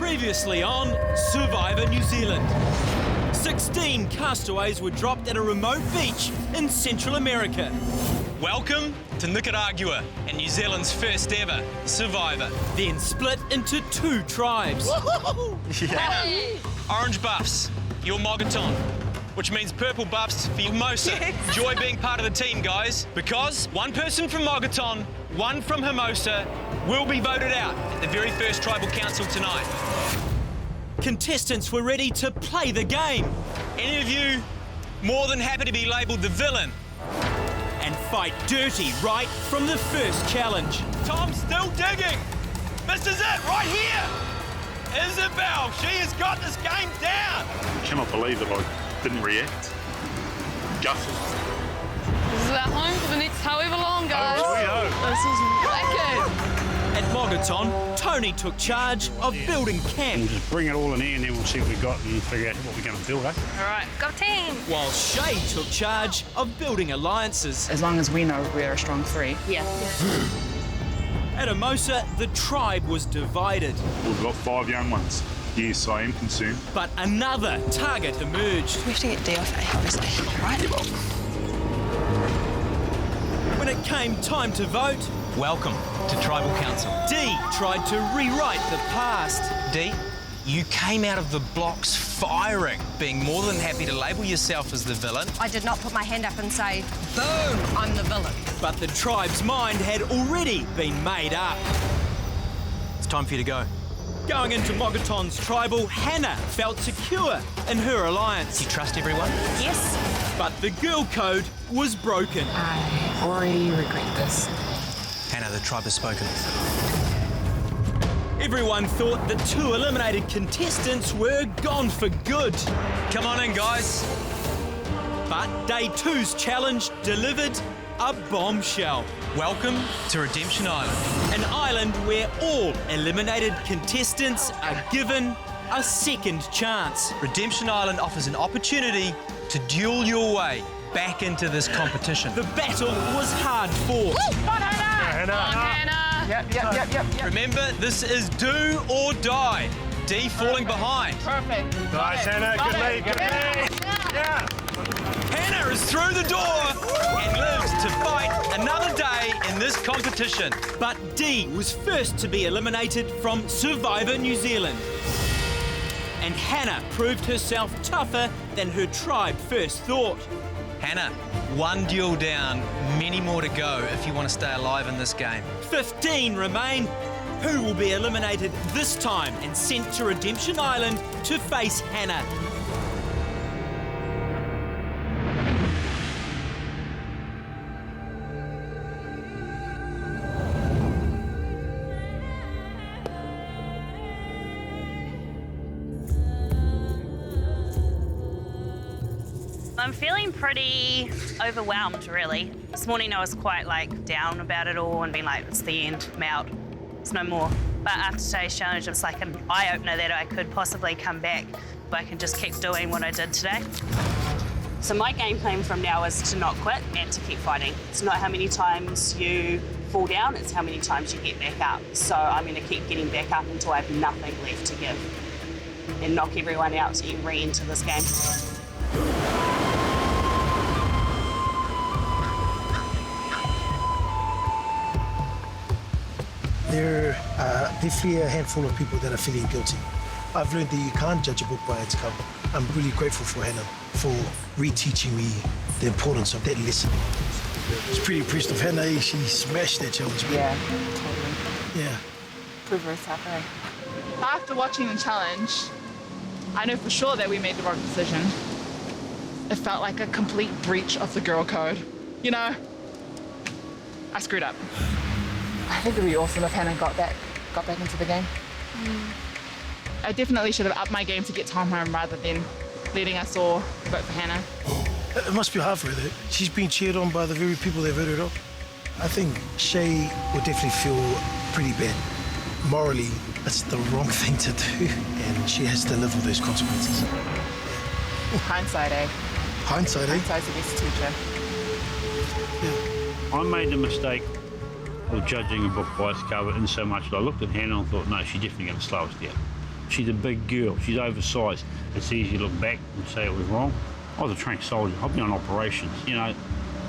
Previously on Survivor New Zealand. 16 castaways were dropped at a remote beach in Central America. Welcome to Nicaragua and New Zealand's first ever Survivor. Then split into 2 tribes. Yeah. Orange buffs, your Mogaton, which means purple buffs for your Hermosa. Yes. Enjoy being part of the team, guys, because one person from Mogaton, one from Hermosa will be voted out at the very first tribal council tonight. Contestants were ready to play the game. Any of you more than happy to be labelled the villain? And fight dirty right from the first challenge. Tom's still digging. This is it, right here. Isabel, she has got this game down. I cannot believe that I didn't react. Gutted. This is our home for the next however long, guys. This is wicked. At Mogaton, Tony took charge of building camp. We'll just bring it all in here and then we'll see what we got and figure out what we're going to build, eh? All right, go team. While Shay took charge of building alliances. As long as we know we're a strong 3. Yeah. At Hermosa, the tribe was divided. We've got 5 young ones. Yes, I am concerned. But another target emerged. We have to get D off A, obviously, right? When it came time to vote, Welcome to Tribal Council. D tried to rewrite the past. D, you came out of the blocks firing, being more than happy to label yourself as the villain. I did not put my hand up and say, boom, I'm the villain. But the tribe's mind had already been made up. It's time for you to go. Going into Mogaton's tribal, Hannah felt secure in her alliance. Do you trust everyone? Yes. But the girl code was broken. I already regret this. Hannah, the tribe has spoken. Everyone thought the 2 eliminated contestants were gone for good. Come on in, guys. But day 2's challenge delivered a bombshell. Welcome to Redemption Island. An island where all eliminated contestants are given a second chance. Redemption Island offers an opportunity to duel your way back into this competition. The battle was hard fought. Hannah. Yep. Remember, this is do or die. D falling behind. Perfect. Nice, Hannah. Good lead. Yeah. Hannah is through the door and lives to fight another day in this competition. But D was first to be eliminated from Survivor New Zealand. And Hannah proved herself tougher than her tribe first thought. Hannah, 1 duel down, many more to go if you want to stay alive in this game. 15 remain. Who will be eliminated this time and sent to Redemption Island to face Hannah? I'm feeling pretty overwhelmed, really. This morning I was quite down about it all and being like, it's the end, I'm out, it's no more. But after today's challenge, it's like an eye-opener that I could possibly come back if I can just keep doing what I did today. So my game plan from now is to not quit and to keep fighting. It's not how many times you fall down, it's how many times you get back up. So I'm gonna keep getting back up until I have nothing left to give and knock everyone out and re-enter this game. There are definitely a handful of people that are feeling guilty. I've learned that you can't judge a book by its cover. I'm really grateful for Hannah for reteaching me the importance of that lesson. I was pretty impressed with Hannah. She smashed that challenge. Yeah, totally. Yeah. Prove herself, eh? After watching the challenge, I know for sure that we made the wrong decision. It felt like a complete breach of the girl code. You know, I screwed up. I think it'd be awesome if Hannah got back into the game. I definitely should have upped my game to get Tom home rather than letting us all vote for Hannah. It must be hard for her, though. She's been cheered on by the very people that voted her off. I think Shay would definitely feel pretty bad. Morally, that's the wrong thing to do, and she has to live with those consequences. Hindsight, eh? Hindsight, eh? Hindsight's the best teacher. Yeah. I made the mistake of judging a book by its cover in so much that I looked at Hannah and thought, no, she's definitely going to slow us down. She's a big girl, she's oversized. It's easy to look back and say it was wrong. I was a trained soldier, I've been on operations. You know,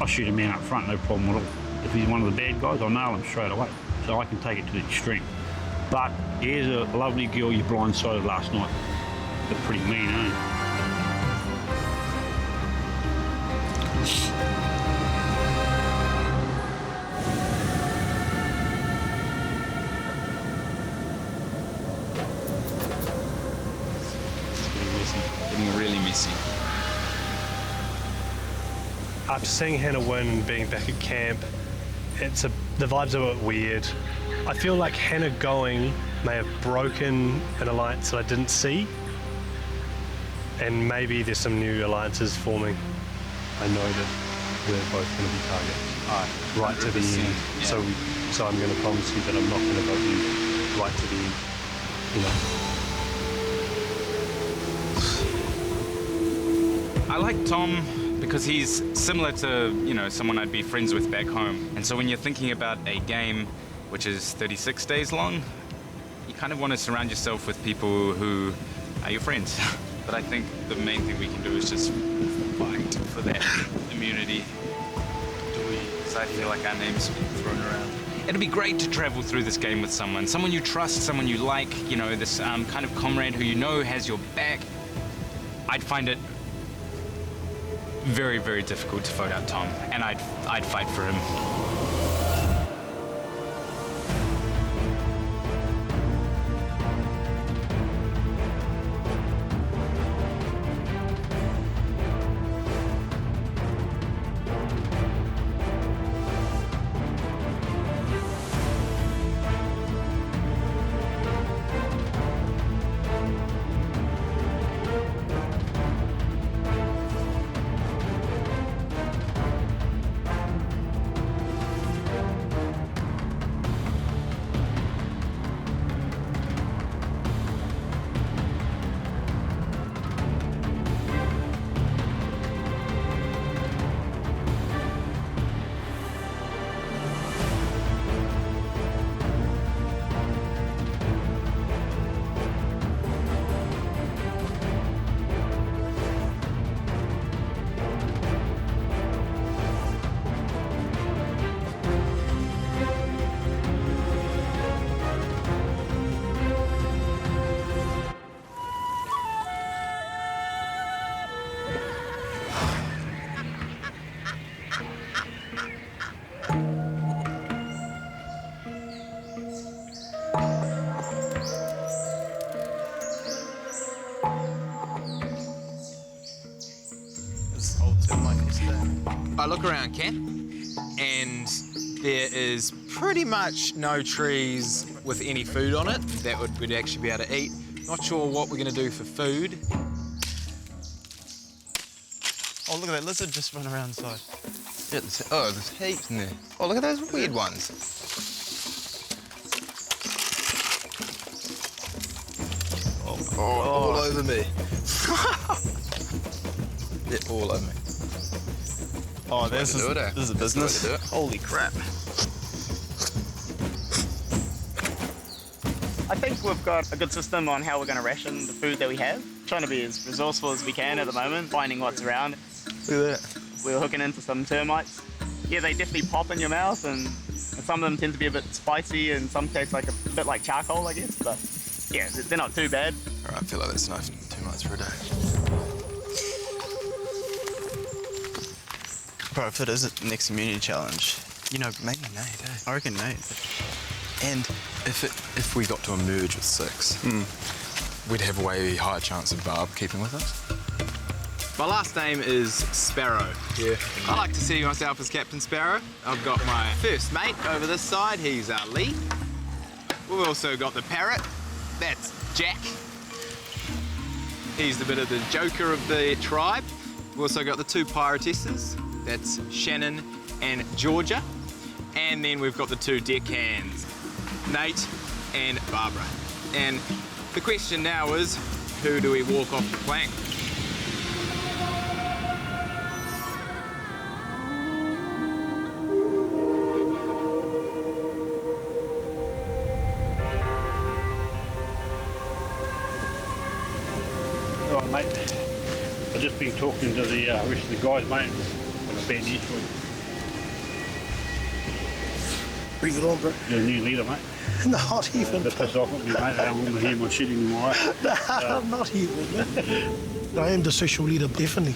I shoot a man up front, no problem at all. If he's one of the bad guys, I'll nail him straight away. So I can take it to the extreme. But here's a lovely girl you blindsided last night. They're pretty mean, eh? Getting really messy. After seeing Hannah win and being back at camp, the vibes are a bit weird. I feel like Hannah going may have broken an alliance that I didn't see, and maybe there's some new alliances forming. I know that we're both going to be targets right to the end. Yeah. So I'm going to promise you that I'm not going to vote you right to the end. You know. I like Tom because he's similar to, someone I'd be friends with back home. And so when you're thinking about a game which is 36 days long, you kind of want to surround yourself with people who are your friends. But I think the main thing we can do is just fight for that immunity. Because I feel like our names being thrown around. It'd be great to travel through this game with someone you trust, someone you like, this kind of comrade who you know has your back. I'd find it very, very difficult to vote out Tom, and I'd fight for him. I look around camp, and there is pretty much no trees with any food on it that we'd actually be able to eat. Not sure what we're going to do for food. Oh, look at that lizard just running around inside. Yeah, there's heaps in there. Oh, look at those weird ones. Oh, all over me. They're all over me. Oh, this is a business. Holy crap. I think we've got a good system on how we're going to ration the food that we have. Trying to be as resourceful as we can at the moment, finding what's around. Look at that. We're hooking into some termites. Yeah, they definitely pop in your mouth, and some of them tend to be a bit spicy, and some taste like a bit like charcoal, I guess. But yeah, they're not too bad. All right, I feel like that's enough termites for a day. Bro, if it is a next immunity challenge, maybe Nate, eh? I reckon Nate. And if we got to emerge with 6, we'd have a way higher chance of Barb keeping with us. My last name is Sparrow. Yeah. I like to see myself as Captain Sparrow. I've got my first mate over this side. He's Lee. We've also got the parrot. That's Jack. He's the bit of the joker of the tribe. We've also got the 2 piratesses. That's Shannon and Georgia. And then we've got the 2 deckhands, Nate and Barbara. And the question now is, who do we walk off the plank? right, mate. I've just been talking to the rest of the guys, mate. Got a bad news for you. Bring it on, bro. You're a new leader, mate. Not even. Don't piss off at me, mate. I don't want to hear my shit anymore. I'm not even, man. I am the social leader, definitely.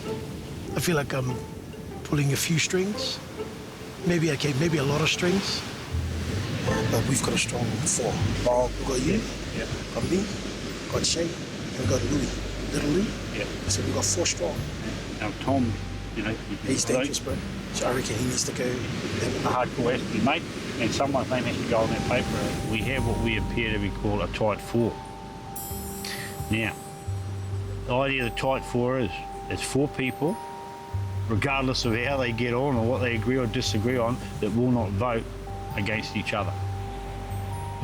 I feel like I'm pulling a few strings. Maybe a lot of strings. But we've got a strong four. We've got you, got me, got Shay, and we've got Louis. Little Louis. Yeah. So we've got 4 strong. Now Tom, you know, he's dangerous, bro. So I reckon he needs to go. The hardcore has to be made, and someone's name has to go on that paper. We have what we appear to be called a tight 4. Now, the idea of the tight 4 is it's 4 people, regardless of how they get on or what they agree or disagree on, that will not vote against each other.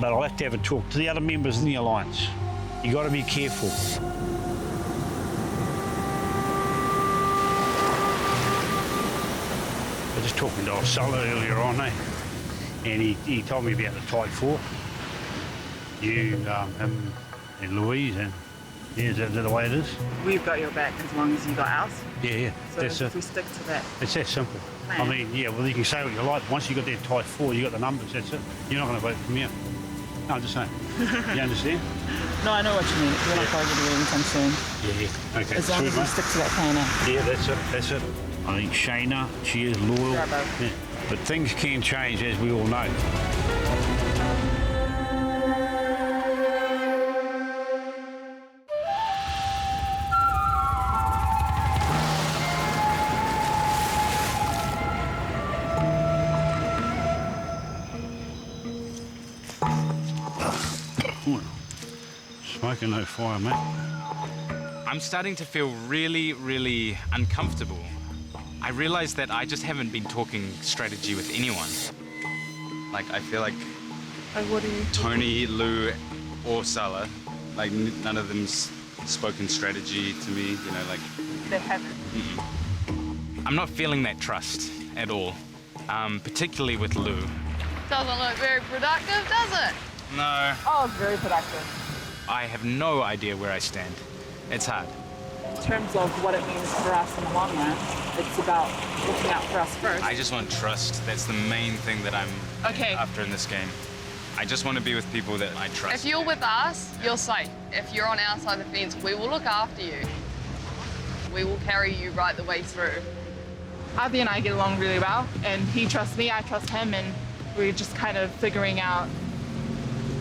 But I'll have to have a talk to the other members in the alliance. You got to be careful. I was just talking to Osella earlier on, and he told me about the tight 4. You, him, and Louise, and yeah, is that the way it is? We've got your back as long as you got ours. Yeah, So that's if it. we stick to that. It's that simple. Man. I mean, yeah, well, you can say what you like. Once you got that tight 4, you got the numbers, that's it. You're not going to vote for me out. No, I'm just saying. You understand? No, I know what you mean. We're not going to do anytime soon. Yeah. Okay. As long Sweet, as we mate. stick to that plan. Yeah, that's it. I think Shayna, she is loyal. Yeah, bro. Yeah. But things can change, as we all know. Smoking no fire, mate. I'm starting to feel really, really uncomfortable. I realize that I just haven't been talking strategy with anyone. Like, I feel like What do you... Tony, Lou, or Salah, like none of them's spoken strategy to me, you know, like... They haven't. I'm not feeling that trust at all, particularly with Lou. Doesn't look very productive, does it? No. Oh, it's very productive. I have no idea where I stand. It's hard. In terms of what it means for us in the long run, it's about looking out for us first. I just want trust. That's the main thing that I'm after in this game. I just want to be with people that I trust. If you're with us, you're safe. If you're on our side of the fence, we will look after you. We will carry you right the way through. Avi and I get along really well, and he trusts me, I trust him, and we're just kind of figuring out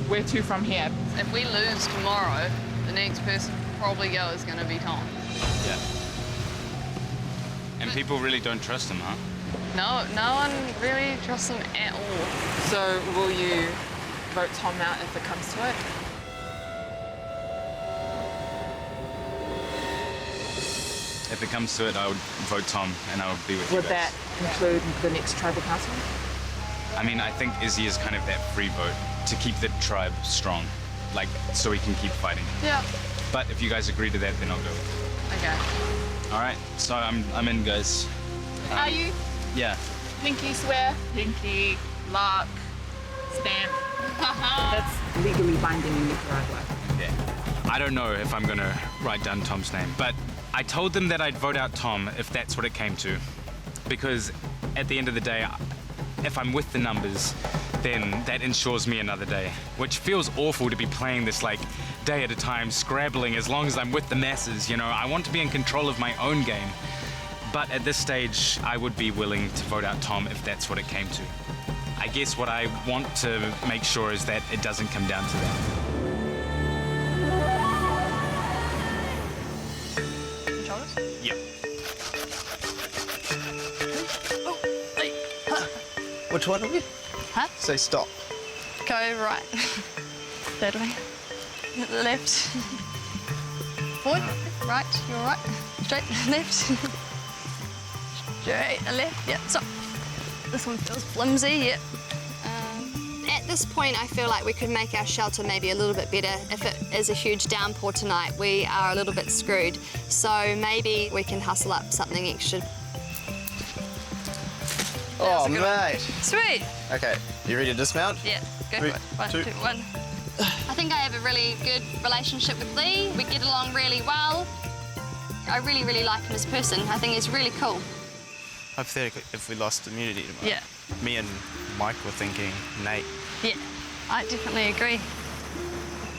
where to from here. If we lose tomorrow, the next person to probably go is going to be Tom. Yeah. And people really don't trust him, huh? No one really trusts him at all. So will you vote Tom out if it comes to it? If it comes to it, I would vote Tom and I would be with you Would guys. that include the next tribal council? I mean, I think Izzy is kind of that free vote to keep the tribe strong, like, so we can keep fighting. Yeah. But if you guys agree to that, then I'll go. Okay. All right, so I'm in, guys. Are you? Yeah. Pinky swear, pinky, lock, stamp. That's legally binding in Nicaragua. Yeah. I don't know if I'm gonna write down Tom's name, but I told them that I'd vote out Tom if that's what it came to, because at the end of the day, if I'm with the numbers, then that ensures me another day, which feels awful to be playing this like day at a time, scrabbling as long as I'm with the masses, you know. I want to be in control of my own game, but at this stage, I would be willing to vote out Tom if that's what it came to. I guess what I want to make sure is that it doesn't come down to that. Yep. Which one are we? Huh? Say stop. Go right. That way. Left. Forward. Right. You're right. Straight. Left. Straight. Left. Yep. Stop. This one feels flimsy. Yep. At this point, I feel like we could make our shelter maybe a little bit better. If it is a huge downpour tonight, we are a little bit screwed. So maybe we can hustle up something extra. Oh, mate. Sweet. Okay, you ready to dismount? Yeah. Go. 3, 1, 2, 1. I think I have a really good relationship with Lee. We get along really well. I really, really like him as a person. I think he's really cool. Hypothetically, if we lost immunity tomorrow, Yeah. me and Mike were thinking Nate. Yeah, I definitely agree.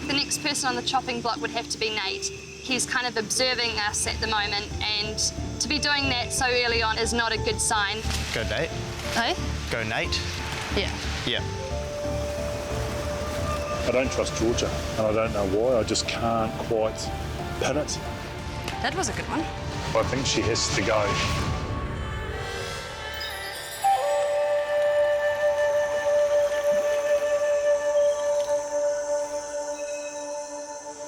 The next person on the chopping block would have to be Nate. He's kind of observing us at the moment, and to be doing that so early on is not a good sign. Go Nate. Hey? Go Nate. Yeah. Yeah. I don't trust Georgia, and I don't know why. I just can't quite pin it. That was a good one. I think she has to go.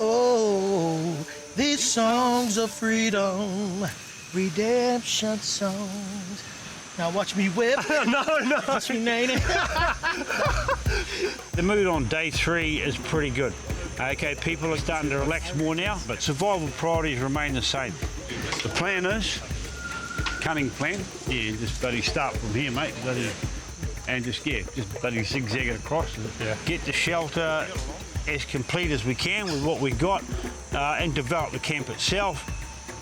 Oh, these songs of freedom, redemption songs. Now watch me whip. No. Watch me nail it. The mood on day 3 is pretty good. Okay, people are starting to relax more now, but survival priorities remain the same. The plan is, cunning plan, yeah, just bloody start from here, mate, and just bloody zigzag it across. Yeah. Get the shelter as complete as we can with what we got, and develop the camp itself.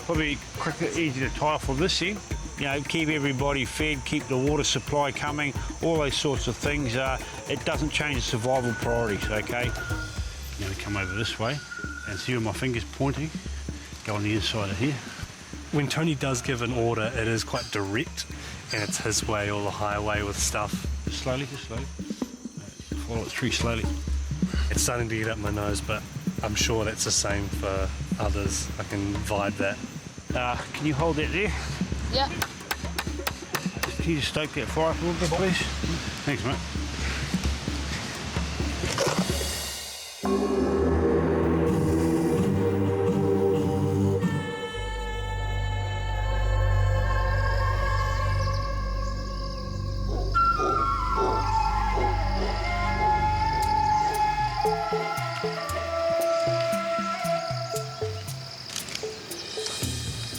Probably quicker, easier to tie off on this end. You know, keep everybody fed, keep the water supply coming, all those sorts of things. It doesn't change the survival priorities, okay? I'm going to come over this way and see where my finger's pointing. Go on the inside of here. When Tony does give an order, it is quite direct, and it's his way or the highway with stuff. Just slowly. Follow it through slowly. It's starting to get up my nose, but I'm sure that's the same for others. I can vibe that. Can you hold that there? Yeah. Can you just stoke that fire up a little bit, please? Thanks, mate.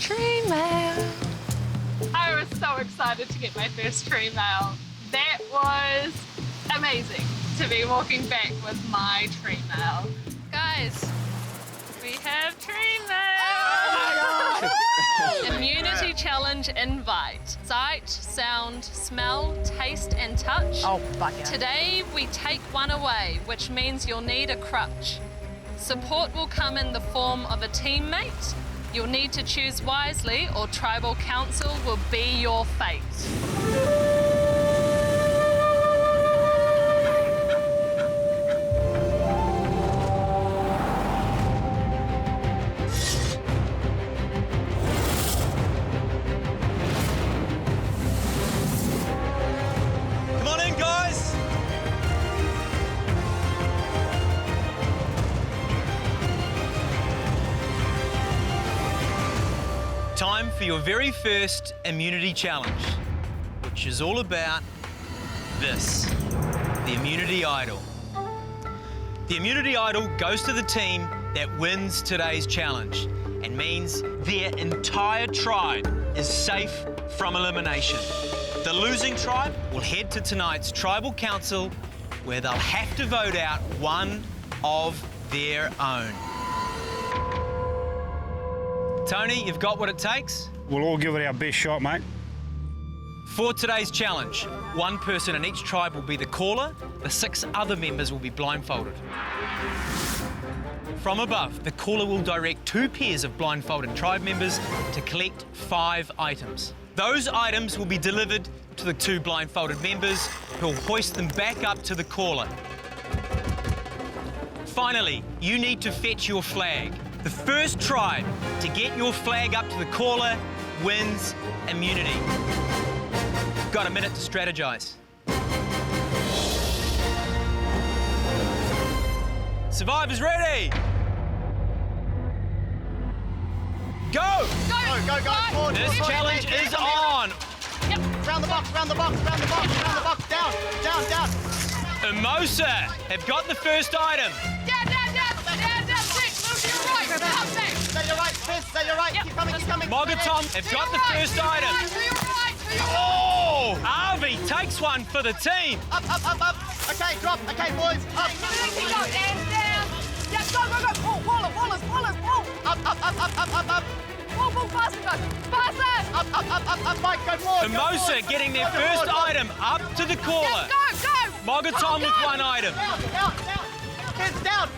Tree mail. I was so excited to get my first tree mail. That was amazing to be walking back with my tree mail. Guys, we have tree mail. Immunity challenge invite. Sight, sound, smell, taste and touch. Oh, fuck yeah. Today we take one away, which means you'll need a crutch. Support will come in the form of a teammate. You'll need to choose wisely or tribal council will be your fate. Come on in, guys. Time for your very first immunity challenge, which is all about this, the immunity idol. The immunity idol goes to the team that wins today's challenge and means their entire tribe is safe from elimination. The losing tribe will head to tonight's tribal council where they'll have to vote out one of their own. Tony, you've got what it takes? We'll all give it our best shot, mate. For today's challenge, one person in each tribe will be the caller. The 6 other members will be blindfolded. From above, the caller will direct 2 pairs of blindfolded tribe members to collect 5 items. Those items will be delivered to the 2 blindfolded members who will hoist them back up to the caller. Finally, you need to fetch your flag. The first tribe to get your flag up to the caller wins immunity. Got a minute to strategize. Survivors ready? Go! Go! This challenge is on. Round the box, round the box, round the box, round the box, down. Mimosa have got the first item. Down, quick, move to your right, come back. Stay your right, Fizz, stay your right, keep coming. Mogatom have got the first item. To your right. Oh! Avi takes one for the team. Up. Okay, drop. Okay, boys, up. And down. Yeah, go. Pull. Wallace, pull. Up. Pull. walk faster, guys. Faster! Up, Mike, go forward. Mimosa getting their first item up to the caller. Go! Mogaton with one item. Down. Kids, down.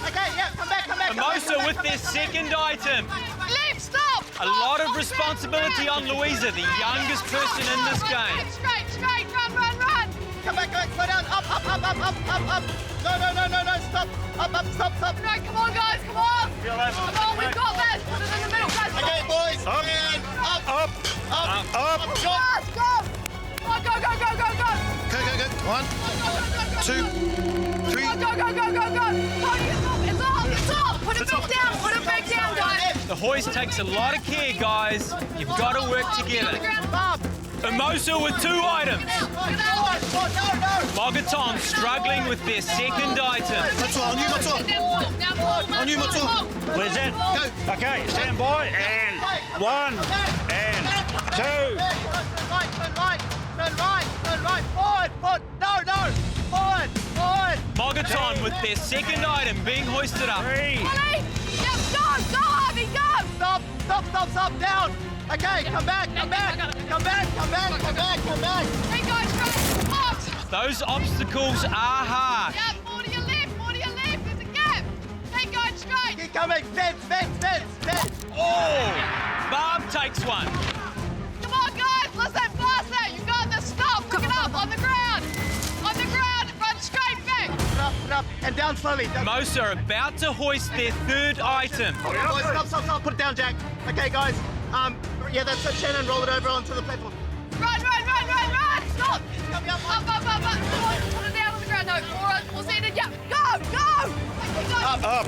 Okay, yeah, come back. Mimosa with their second item. Left, stop! A lot of responsibility on Louisa, the youngest person in this game. Straight, run. Come back, slow down. Up. No, stop. Up, stop. No, come on, guys, come on. Come on, we've got this. Put it in the middle, guys. Okay, boys. Up. Go. Oh, go. Go. 1, 2, 3. Go. It's off. Put it back down, guys. The hoist takes a lot of care, guys. You've got to work together. Mimosa with 2 items. Mogaton struggling with their second item. On you, Matua. Where's that? Go. Okay, stand by, and 1, and 2. Turn right. Forward. No. Forward. Mogaton with their second item being hoisted up. 3. Yep, go, Harvey, go. Stop, down. Okay, come back. Hey, guys, right. Those obstacles are hard. Yep, more to your left. There's a gap. Hey, guys, straight. Keep coming. Fence. Oh! Barb takes one. Come on, guys, listen, faster. You got this. Stop. Pick it up on the ground. Run straight back. Put up, and down slowly. Mimosa are about to hoist their third item. Stop. Put it down, Jack. Okay, guys. Yeah, that's it. Shannon, roll it over onto the platform. Run. Stop. Coming up. Put it down on the ground. No, more centered. Yeah, go. Okay, guys. Up.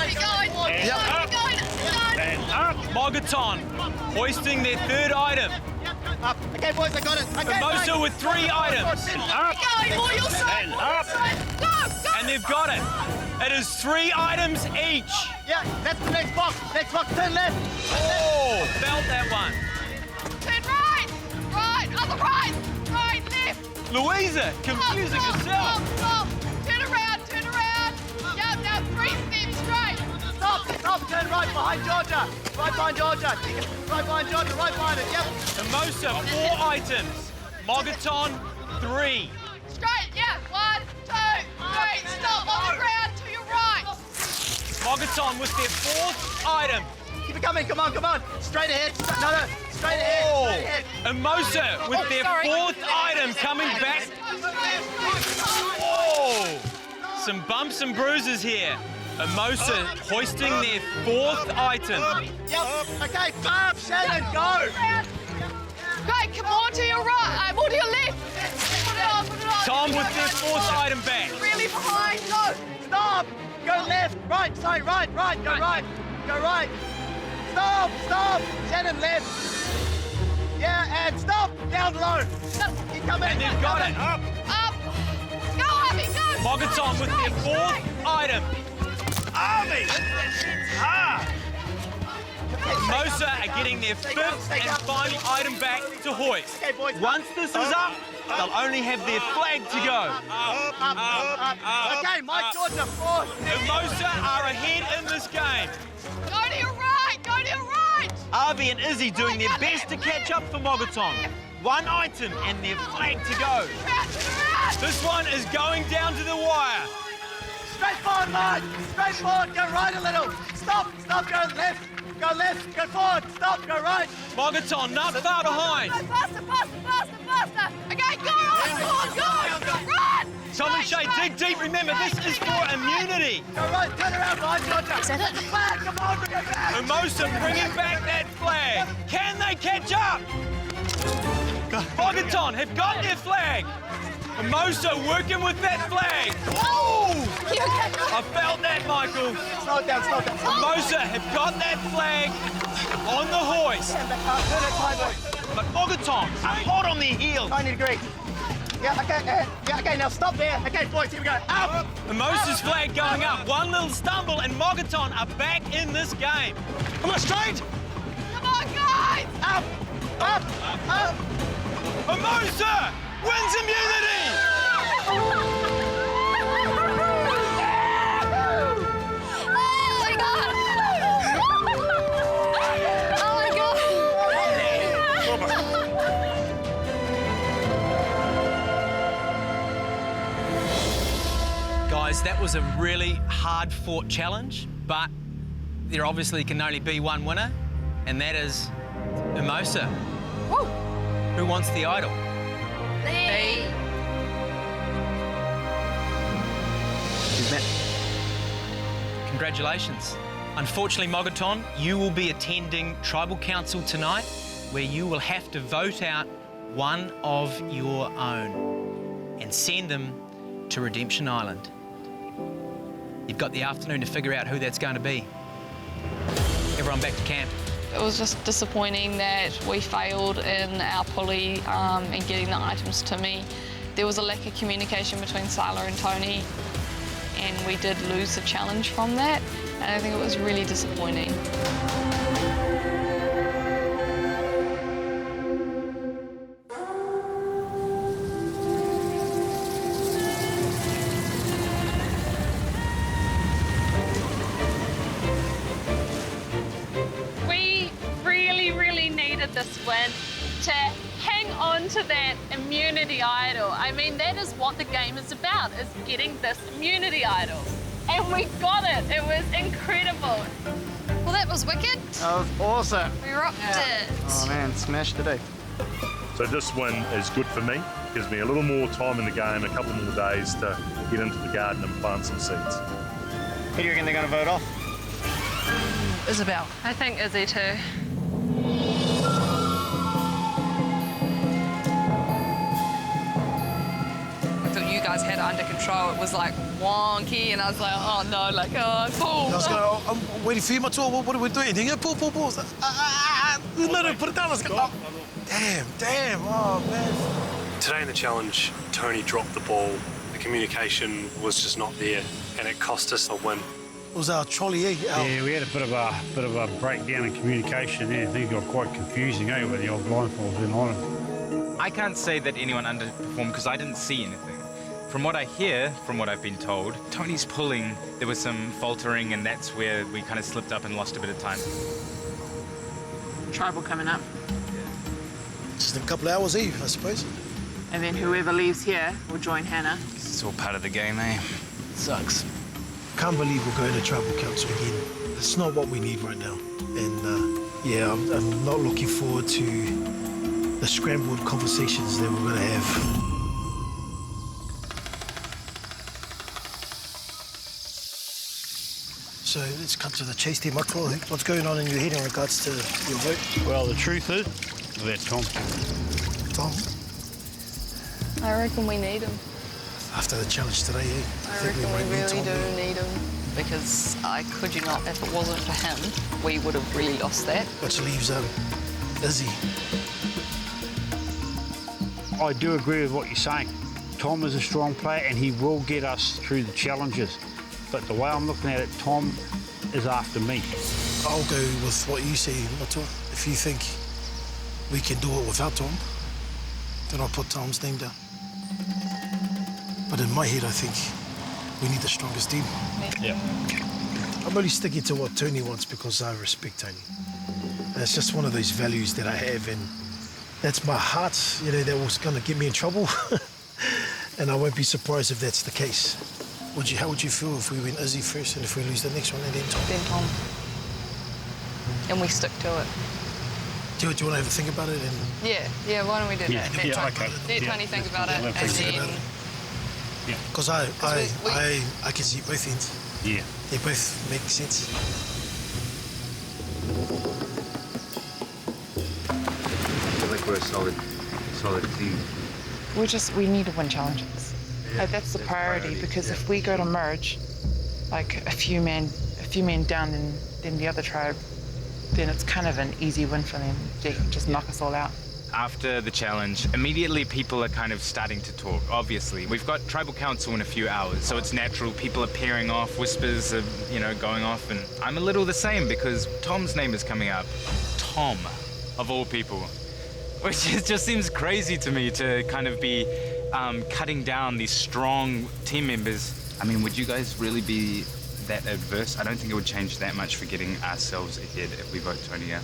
Keep going. And up. Mogaton hoisting their third item. Up. Okay, boys, I got it. Okay, Mimosa with 3 items. Up. More your side. And up. Go. And they've got it. It is 3 items each. Yeah, that's the next box. Turn left. Oh, felt that one. Turn right. Other right. Left. Louisa, confusing herself. Stop. Turn around. Yep, now 3 steps straight. Stop. Turn right behind Georgia. Right behind it. Yep. Mimosa, 4 items. Mogaton, 3. Straight. Yeah. 1, 2, 3. Stop on the ground to your right. Mogaton with their 4th item. Keep it coming. Come on. Straight ahead. No. Straight ahead. Mimosa with their 4th item coming back. Oh! Some bumps and bruises here. Mimosa hoisting their 4th item. Yep. Okay, Barb, Shannon, go. Okay, come on to your right. More to your left. Put it on. Tom with their 4th item back. Really behind. Go. Stop. Go left. Right. Sorry, right. Go right. Stop. Shannon left. Yeah, and stop. Down low. Keep coming. And they've got it. Up. Go, Harvey, go. Mogaton with their 4th item. Army! Mimosa are getting their 5th and final item back to hoist. Okay, boys. Once this is up, they'll only have their flag to go. Up. Okay, Mike Georgia, 4th. Mimosa are ahead in this game. Go to your right. Avi and Izzy doing their best to catch up for Mogaton. 1 item and their flag to go. This one is going down to the wire. Straight forward, Mike. Straight forward. Go right a little. Stop. Go left. Go forward. Stop. Go right. Mogaton not far behind. Faster. Okay, go on. Go. Run. Tom and Shay, dig deep. Remember, this is for immunity. Go right. Turn around behind Georgia. Hit the flag. Come on, bring it back. Mimosa bringing back that flag. Can they catch up? Mogaton have got their flag. Mimosa working with that flag. Oh! I felt that, Michael. Slow it down. Mimosa have got that flag on the hoist. But Mogaton are hot on their heels. 90 degrees. Yeah, okay, now stop there. Okay, boys, here we go. Up! Mimosa's flag going up. One little stumble and Mogaton are back in this game. Come on, straight! Come on, guys! Up! Mimosa wins immunity! Oh my God! Guys, that was a really hard-fought challenge, but there obviously can only be one winner, and that is Mimosa. Woo! Who wants the idol? Me. Congratulations. Unfortunately, Mogaton, you will be attending Tribal Council tonight, where you will have to vote out one of your own and send them to Redemption Island. You've got the afternoon to figure out who that's going to be. Everyone back to camp. It was just disappointing that we failed in our pulley and getting the items to me. There was a lack of communication between Sala and Tony, and we did lose the challenge from that, and I think it was really disappointing. We really needed this win to hang on to that immunity idol. I mean, that is what the game is about, is getting this immunity idol. And we got it. It was incredible. Well, that was wicked. That was awesome. We rocked it. Oh man, smashed today. So this win is good for me. Gives me a little more time in the game, a couple more days to get into the garden and plant some seeds. Who do you reckon they're going to vote off? Isabel. I think Izzy too. I thought you guys had it under control. It was like wonky, and I was like, oh no, like, oh, boom. I was going, I'm waiting for you, my tour. What are we doing? You go, pull. No, put it down. Let's go. Oh. Damn. Oh, man. Today in the challenge, Tony dropped the ball. The communication was just not there, and it cost us a win. It was our trolley, eh? Yeah, we had a bit of a breakdown in communication there. Things got quite confusing, with the old blindfolds in on it. I can't say that anyone underperformed because I didn't see anything. From what I hear, from what I've been told, Tony's pulling, there was some faltering, and that's where we kind of slipped up and lost a bit of time. Tribal coming up. Just in a couple of hours, I suppose. And then whoever leaves here will join Hannah. It's all part of the game, eh? Sucks. Can't believe we're going to Tribal Council again. It's not what we need right now. And yeah, I'm not looking forward to the scrambled conversations that we're going to have. So let's cut to the chase here, Michael. What's going on in your head in regards to your vote? Well, the truth is, that's Tom. Tom? I reckon we need him. After the challenge today, I reckon we really do need him, because I could you not, if it wasn't for him, we would have really lost that. Which leaves Izzy. I do agree with what you're saying. Tom is a strong player and he will get us through the challenges. But the way I'm looking at it, Tom is after me. I'll go with what you say, Matua. If you think we can do it without Tom, then I'll put Tom's name down. But in my head, I think we need the strongest team. Yeah. I'm only sticking to what Tony wants because I respect Tony. And it's just one of those values that I have, and that's my heart, that was going to get me in trouble. And I won't be surprised if that's the case. How would you feel if we went Izzy first and if we lose the next one and then Tom? Then Tom. And we stick to it. Do you want to have a think about it? Yeah, why don't we do that? Okay. Let Tony think about it, and then... Because I can see both ends. Yeah. They both make sense. I feel like we're a solid team. We need to win challenges. That's the priority, because if we go to merge, like a few men down than the other tribe, then it's kind of an easy win for them. They can just knock us all out. After the challenge, immediately people are kind of starting to talk, obviously. We've got Tribal Council in a few hours, so it's natural. People are pairing off, whispers are, going off, and I'm a little the same because Tom's name is coming up. Tom, of all people. Which just seems crazy to me to kind of be cutting down these strong team members. I mean, would you guys really be that adverse? I don't think it would change that much for getting ourselves ahead if we vote Tony out.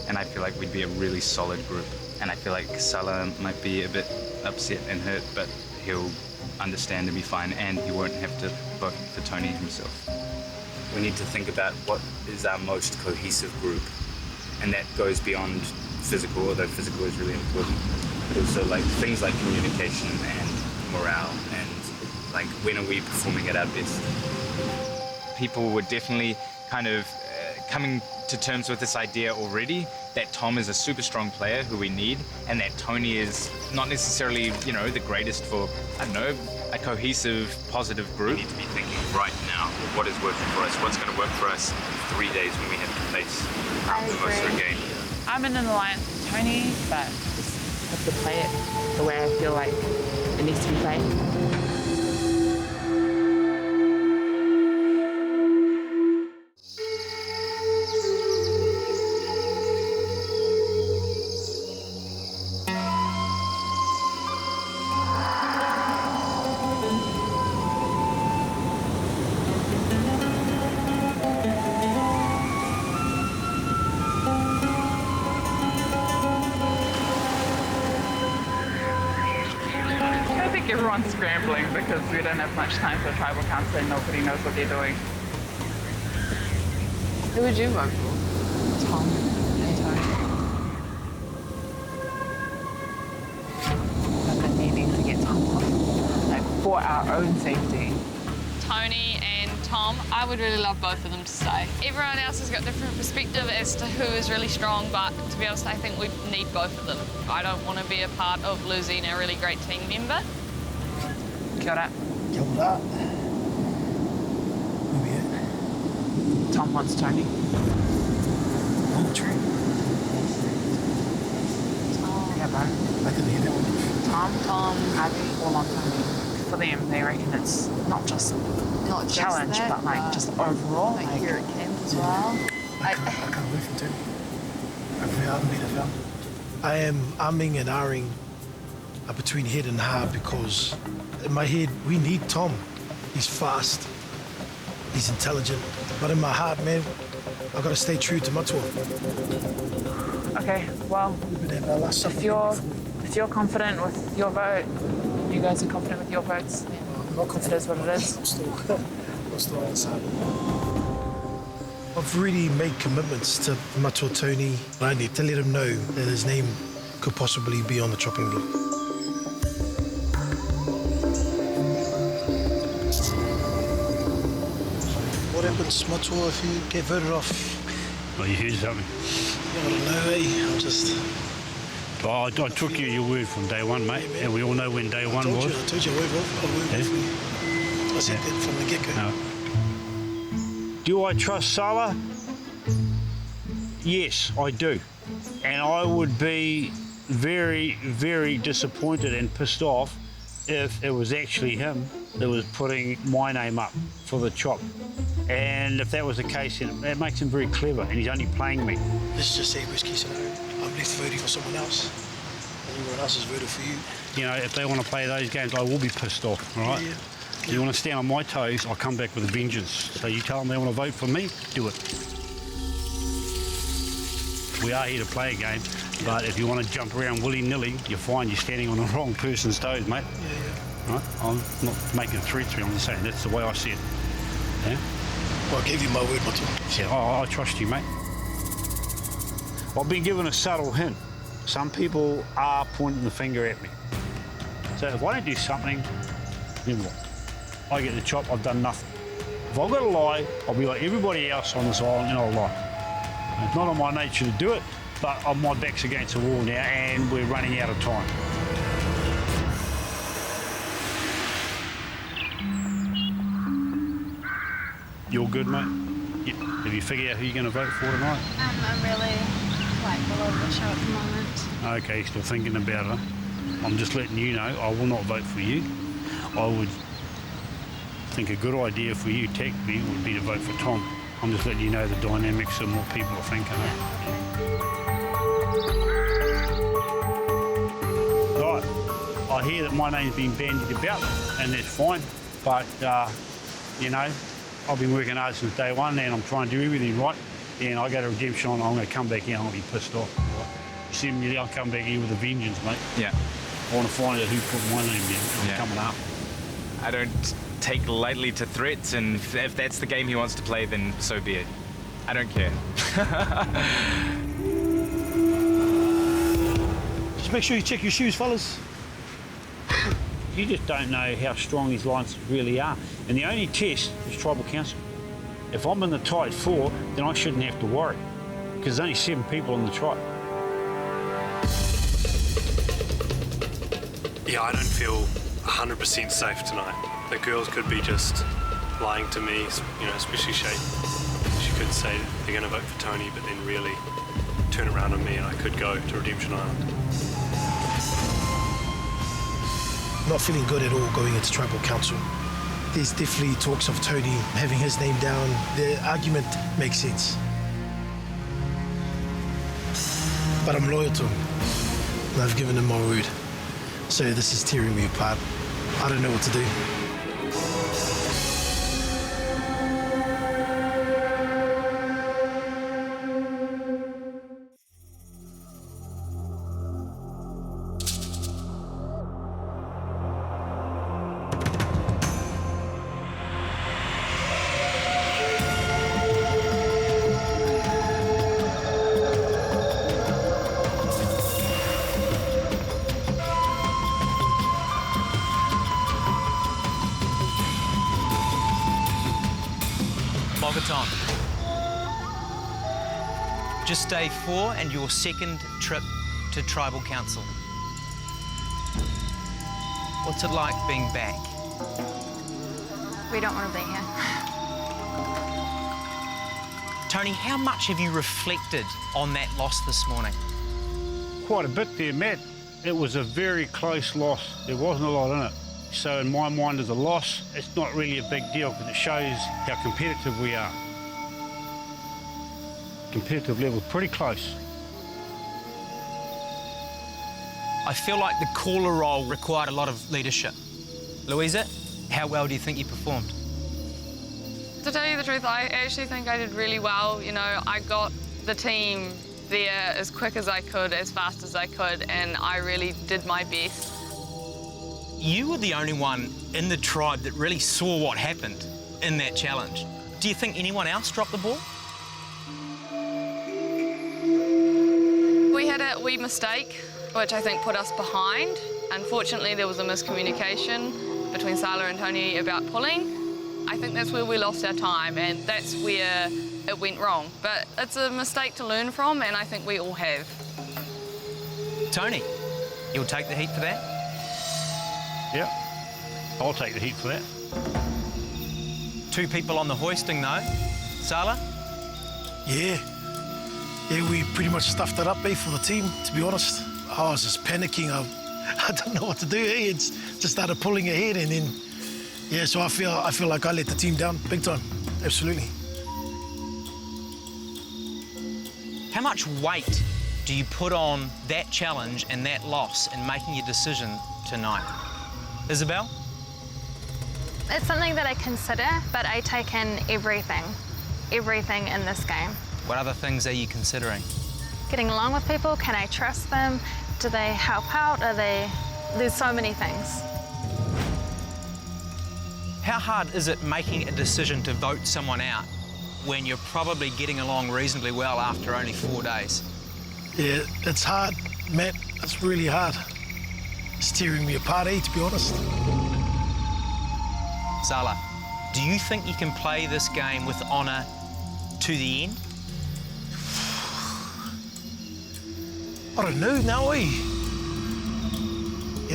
And I feel like we'd be a really solid group. And I feel like Salah might be a bit upset and hurt, but he'll understand and be fine, and he won't have to vote for Tony himself. We need to think about what is our most cohesive group, and that goes beyond physical, although physical is really important, but also like things like communication and morale, and like when are we performing at our best. People were definitely kind of coming to terms with this idea already, that Tom is a super strong player who we need, and that Tony is not necessarily, the greatest for, I don't know, a cohesive, positive group. We need to be thinking right now, what is working for us, what's going to work for us in 3 days when we have to face the most of a game. I'm in an alliance with Tony, but just have to play it the way I feel like it needs to be played. Everyone's scrambling because we don't have much time for tribal council and nobody knows what they're doing. Who would you vote for? Tom and Tony. I've been needing to get Tom off, like for our own safety. Tony and Tom, I would really love both of them to stay. Everyone else has got different perspective as to who is really strong, but to be honest, I think we need both of them. I don't want to be a part of losing a really great team member. Kia ora. Kia ora. Who we Tom wants Tony. Oh, true. Yeah, bro. I didn't hear that one. Tom, Abby, all on Tony. For them, they reckon it's not just challenge, that, but like just overall. Like here at camp as well. I can't wait for Tony. I am umming and ahhing between head and heart because in my head, we need Tom. He's fast, he's intelligent, but in my heart, man, I've got to stay true to Matua. Okay, well, if you're confident with your vote, you guys are confident with your votes, then it is what it is. I'm still undecided. I've really made commitments to Matua Tony. I need to let him know that his name could possibly be on the chopping block. What happens, Matua, if you get voted off? Well, you heard something. I don't know, eh? I'm just... Oh, I took your word from day one, mate, and we all know when day one was. I told you I won't vote for you. I said that from the get-go. No. Do I trust Salah? Yes, I do. And I would be very, very disappointed and pissed off if it was actually him that was putting my name up for the chop. And if that was the case, it makes him very clever, and he's only playing me. Let's just say worst case scenario. I'm left voting for someone else, and everyone else has voted for you. You know, if they want to play those games, I will be pissed off, all right? Yeah. You want to stand on my toes, I'll come back with a vengeance. So you tell them they want to vote for me, do it. We are here to play a game, but if you want to jump around willy-nilly, you're fine. You're standing on the wrong person's toes, mate. Yeah. Right? I'm not making a threat to you. I'm just saying that's the way I see it. Yeah? Well, I gave you my word, Matua. Yeah, I trust you, mate. I've been given a subtle hint. Some people are pointing the finger at me. So if I don't do something, then what? I get the chop, I've done nothing. If I've got to lie, I'll be like everybody else on this island and I'll lie. It's not on my nature to do it, but my back's against the wall now and we're running out of time. You're good, mate? Have you figured out who you're going to vote for tonight? I'm really all over the show at the moment. Okay, still thinking about it. I'm just letting you know I will not vote for you. I would think a good idea for you technically would be to vote for Tom. I'm just letting you know the dynamics of what people are thinking. Right, I hear that my name's been bandied about and that's fine, but you know, I've been working hard since day one and I'm trying to do everything right. And I got a redemption on, I'm going to come back here and I'll be pissed off. You see me, I'll come back here with a vengeance, mate. Yeah. I want to find out who put my name down. I'm coming up. I don't take lightly to threats, and if that's the game he wants to play, then so be it. I don't care. Just make sure you check your shoes, fellas. You just don't know how strong his lines really are. And the only test is tribal council. If I'm in the tight 4, then I shouldn't have to worry, because there's only 7 people in the tribe. Yeah, I don't feel 100% safe tonight. The girls could be just lying to me, you know, especially Shay. She could say they're going to vote for Tony, but then really turn around on me and I could go to Redemption Island. Not feeling good at all going into tribal council. There's definitely talks of Tony having his name down. The argument makes sense. But I'm loyal to him, and I've given him my word. So this is tearing me apart. I don't know what to do. Mogaton. Just day 4 and your second trip to Tribal Council. What's it like being back? We don't want to be here. Tony, how much have you reflected on that loss this morning? Quite a bit there, Matt. It was a very close loss. There wasn't a lot in it. So in my mind, as a loss, it's not really a big deal because it shows how competitive we are. Competitive level, pretty close. I feel like the caller role required a lot of leadership. Louisa, how well do you think you performed? To tell you the truth, I actually think I did really well. You know, I got the team there as quick as I could, as fast as I could, and I really did my best. You were the only one in the tribe that really saw what happened in that challenge. Do you think anyone else dropped the ball? We had a wee mistake, which I think put us behind. Unfortunately, there was a miscommunication between Sala and Tony about pulling. I think that's where we lost our time, and that's where it went wrong. But it's a mistake to learn from, and I think we all have. Tony, you'll take the heat for that? Yeah, I'll take the heat for that. 2 people on the hoisting, though. Sala? Yeah, we pretty much stuffed it up, for the team, to be honest. I was just panicking. I don't know what to do, It's just started pulling ahead, and then, yeah, so I feel like I let the team down big time, absolutely. How much weight do you put on that challenge and that loss in making your decision tonight? Isabel? It's something that I consider, but I take in everything in this game. What other things are you considering? Getting along with people, can I trust them? Do they help out? There's so many things. How hard is it making a decision to vote someone out when you're probably getting along reasonably well after only 4 days? Yeah, it's hard, Matt. It's really hard. It's tearing me apart, to be honest. Sala, do you think you can play this game with honour to the end? I don't know now, You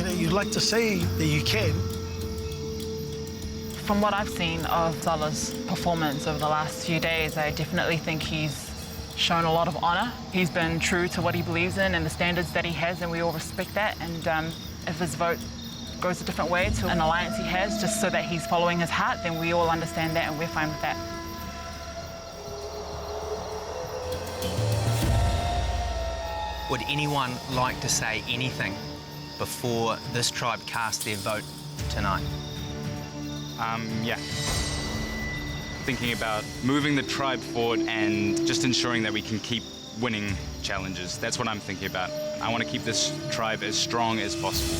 know, you'd like to say that you can. From what I've seen of Sala's performance over the last few days, I definitely think he's shown a lot of honour. He's been true to what he believes in and the standards that he has, and we all respect that. And if his vote goes a different way to an alliance he has, just so that he's following his heart, then we all understand that and we're fine with that. Would anyone like to say anything before this tribe cast their vote tonight? Yeah. Thinking about moving the tribe forward and just ensuring that we can keep winning challenges. That's what I'm thinking about. I want to keep this tribe as strong as possible.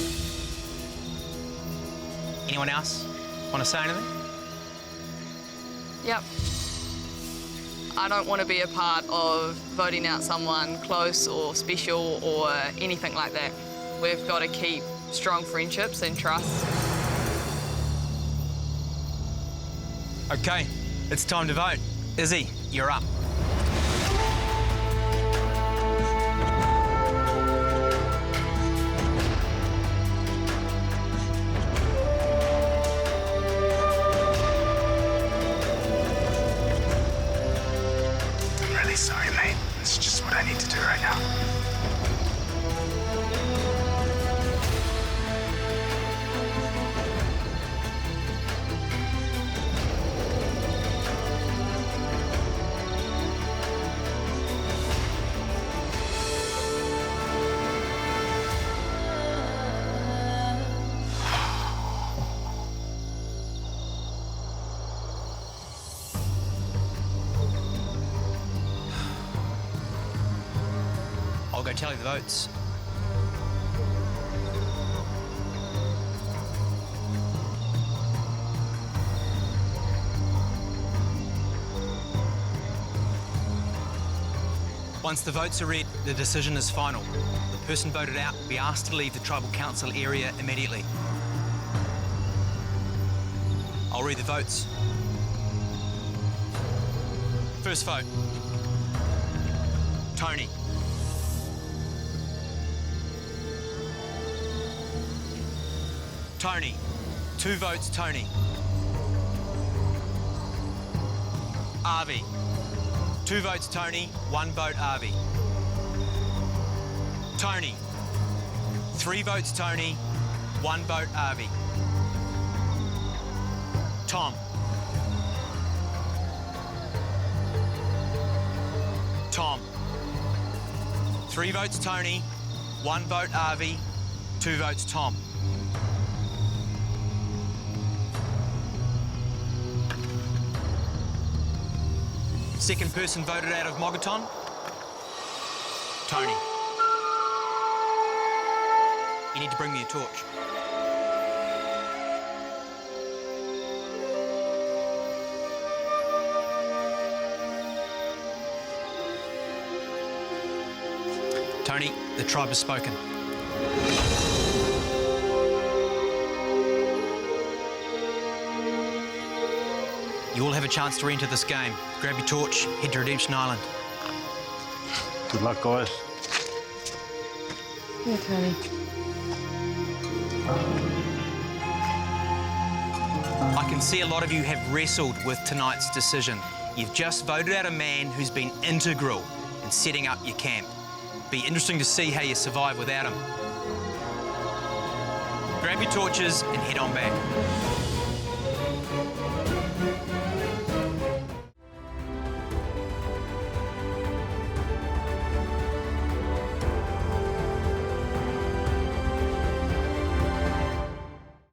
Anyone else? Want to say anything? Yep. I don't want to be a part of voting out someone close or special or anything like that. We've got to keep strong friendships and trust. Okay, it's time to vote. Izzy, you're up. I'm really sorry, mate. It's just what I need to do right now. I'll go tally the votes. Once the votes are read, the decision is final. The person voted out will be asked to leave the tribal council area immediately. I'll read the votes. First vote. Tony. Tony. 2 votes, Tony. Avi. 2 votes, Tony. 1 vote, Avi. Tony. 3 votes, Tony. 1 vote, Avi. Tom. Tom. 3 votes, Tony. 1 vote, Avi. 2 votes, Tom. Second person voted out of Mogaton. Tony. You need to bring me a torch. Tony, the tribe has spoken. You all have a chance to re-enter this game. Grab your torch, head to Redemption Island. Good luck, guys. Yeah, Tony. I can see a lot of you have wrestled with tonight's decision. You've just voted out a man who's been integral in setting up your camp. Be interesting to see how you survive without him. Grab your torches and head on back.